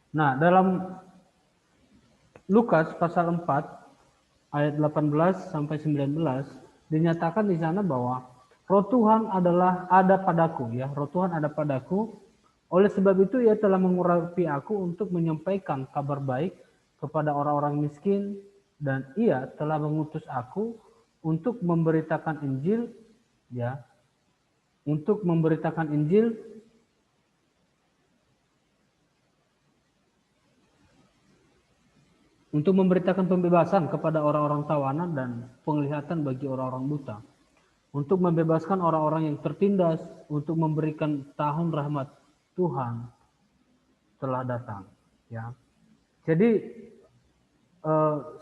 Nah, dalam Lukas pasal 4 ayat 18 sampai 19 dinyatakan di sana bahwa Roh Tuhan adalah ada padaku, ya. Roh Tuhan ada padaku. Oleh sebab itu ia telah mengurapi aku untuk menyampaikan kabar baik kepada orang-orang miskin, dan ia telah mengutus aku untuk memberitakan Injil, ya, untuk memberitakan Injil untuk memberitakan pembebasan kepada orang-orang tawanan dan penglihatan bagi orang-orang buta, untuk membebaskan orang-orang yang tertindas, untuk memberikan tahun rahmat Tuhan telah datang, ya. Jadi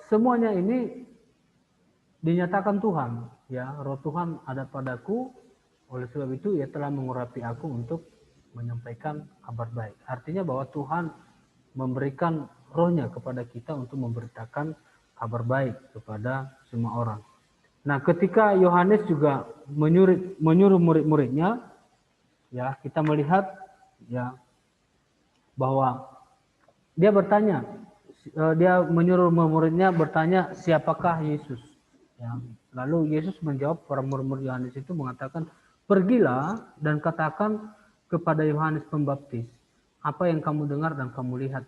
semuanya ini dinyatakan Tuhan, ya. Roh Tuhan ada padaku, oleh sebab itu ia telah mengurapi aku untuk menyampaikan kabar baik. Artinya bahwa Tuhan memberikan rohnya kepada kita untuk memberitakan kabar baik kepada semua orang. Nah, ketika Yohanes juga menyuruh murid-muridnya, ya, kita melihat, ya, bahwa dia bertanya, dia menyuruh muridnya bertanya, siapakah Yesus? Ya. Lalu Yesus menjawab, para murid Yohanes itu mengatakan, pergilah dan katakan kepada Yohanes Pembaptis, apa yang kamu dengar dan kamu lihat.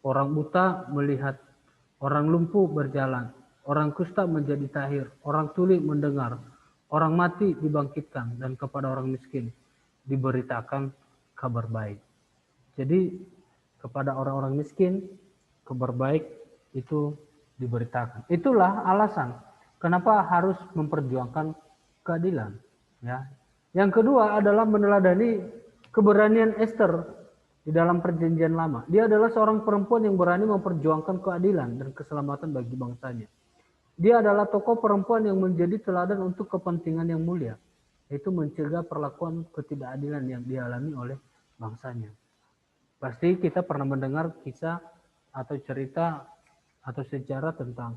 Orang buta melihat, orang lumpuh berjalan, orang kusta menjadi tahir, orang tuli mendengar, orang mati dibangkitkan, dan kepada orang miskin diberitakan kabar baik. Jadi kepada orang-orang miskin kabar baik itu diberitakan. Itulah alasan kenapa harus memperjuangkan keadilan, ya. Yang kedua adalah meneladani keberanian Esther di dalam perjanjian lama. Dia adalah seorang perempuan yang berani memperjuangkan keadilan dan keselamatan bagi bangsanya. Dia adalah tokoh perempuan yang menjadi teladan untuk kepentingan yang mulia, yaitu mencegah perlakuan ketidakadilan yang dialami oleh bangsanya. Pasti kita pernah mendengar kisah atau cerita atau sejarah tentang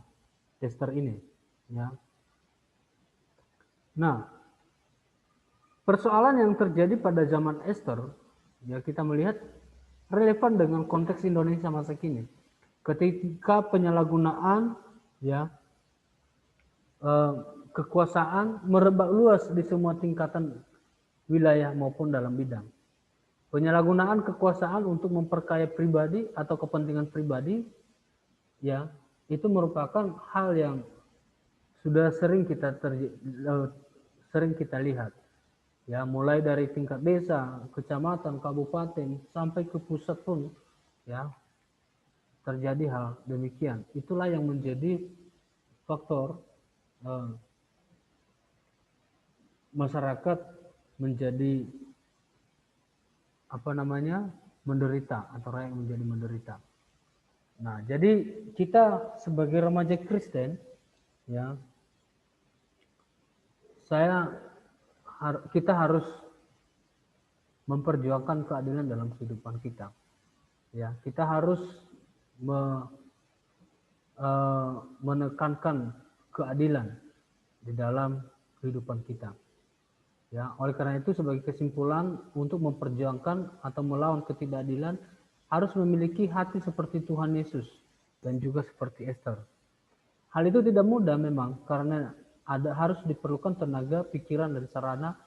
Esther ini, ya. Nah, persoalan yang terjadi pada zaman Esther, ya, kita melihat relevan dengan konteks Indonesia masa kini. Ketika penyalahgunaan, ya, kekuasaan merebak luas di semua tingkatan wilayah maupun dalam bidang. Penyalahgunaan kekuasaan untuk memperkaya pribadi atau kepentingan pribadi, ya, itu merupakan hal yang sudah sering kita lihat, ya, mulai dari tingkat desa, kecamatan, kabupaten sampai ke pusat pun, ya, terjadi hal demikian. Itulah yang menjadi faktor masyarakat menjadi menderita, atau rakyat menjadi menderita. Nah, jadi kita sebagai remaja Kristen, ya, kita harus memperjuangkan keadilan dalam kehidupan kita. Ya, kita harus menekankan keadilan di dalam kehidupan kita. Ya, oleh karena itu sebagai kesimpulan, untuk memperjuangkan atau melawan ketidakadilan harus memiliki hati seperti Tuhan Yesus dan juga seperti Esther. Hal itu tidak mudah memang, karena harus diperlukan tenaga, pikiran, dan sarana,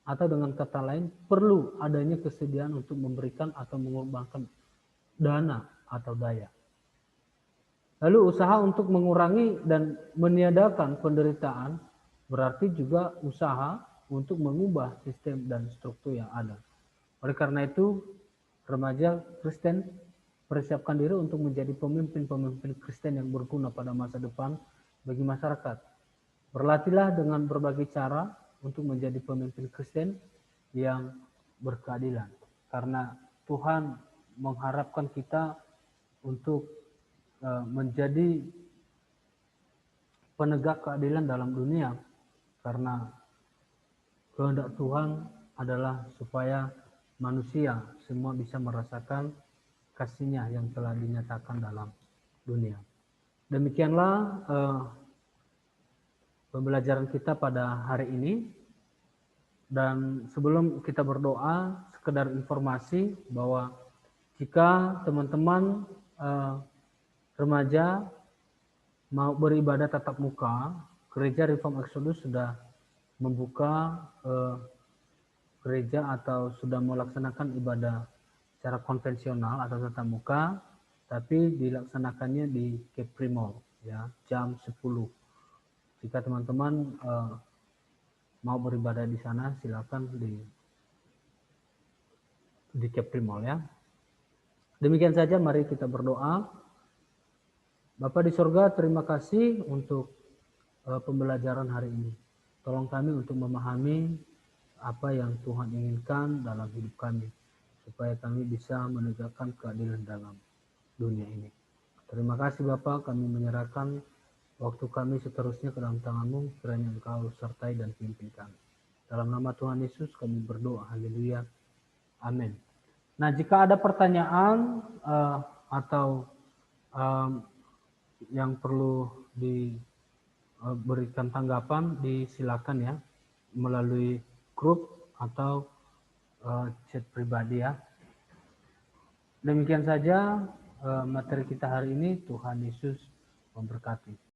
atau dengan kata lain perlu adanya kesediaan untuk memberikan atau mengorbankan dana atau daya. Lalu usaha untuk mengurangi dan meniadakan penderitaan berarti juga usaha untuk mengubah sistem dan struktur yang ada. Oleh karena itu, remaja Kristen persiapkan diri untuk menjadi pemimpin-pemimpin Kristen yang berguna pada masa depan bagi masyarakat. Berlatihlah dengan berbagai cara untuk menjadi pemimpin Kristen yang berkeadilan. Karena Tuhan mengharapkan kita untuk menjadi penegak keadilan dalam dunia, karena kehendak Tuhan adalah supaya manusia semua bisa merasakan kasih-Nya yang telah dinyatakan dalam dunia. Demikianlah pembelajaran kita pada hari ini. Dan sebelum kita berdoa, sekedar informasi bahwa Jika teman-teman remaja mau beribadah tatap muka, Gereja Reform Exodus sudah membuka gereja atau sudah melaksanakan ibadah secara konvensional atau tatap muka, tapi dilaksanakannya di Kepri Mall, ya, jam 10. Jika teman-teman mau beribadah di sana, silakan di Kepri Mall, ya. Demikian saja, mari kita berdoa. Bapa di sorga, terima kasih untuk pembelajaran hari ini. Tolong kami untuk memahami apa yang Tuhan inginkan dalam hidup kami, supaya kami bisa menegakkan keadilan dalam dunia ini. Terima kasih Bapak, kami menyerahkan waktu kami seterusnya ke dalam tangan-Mu, kiranya Engkau sertai dan pimpin kami. Dalam nama Tuhan Yesus kami berdoa, haleluya, amin. Nah, jika ada pertanyaan atau yang perlu diberikan tanggapan, disilakan ya, melalui grup atau chat pribadi ya. Demikian saja materi kita hari ini. Tuhan Yesus memberkati.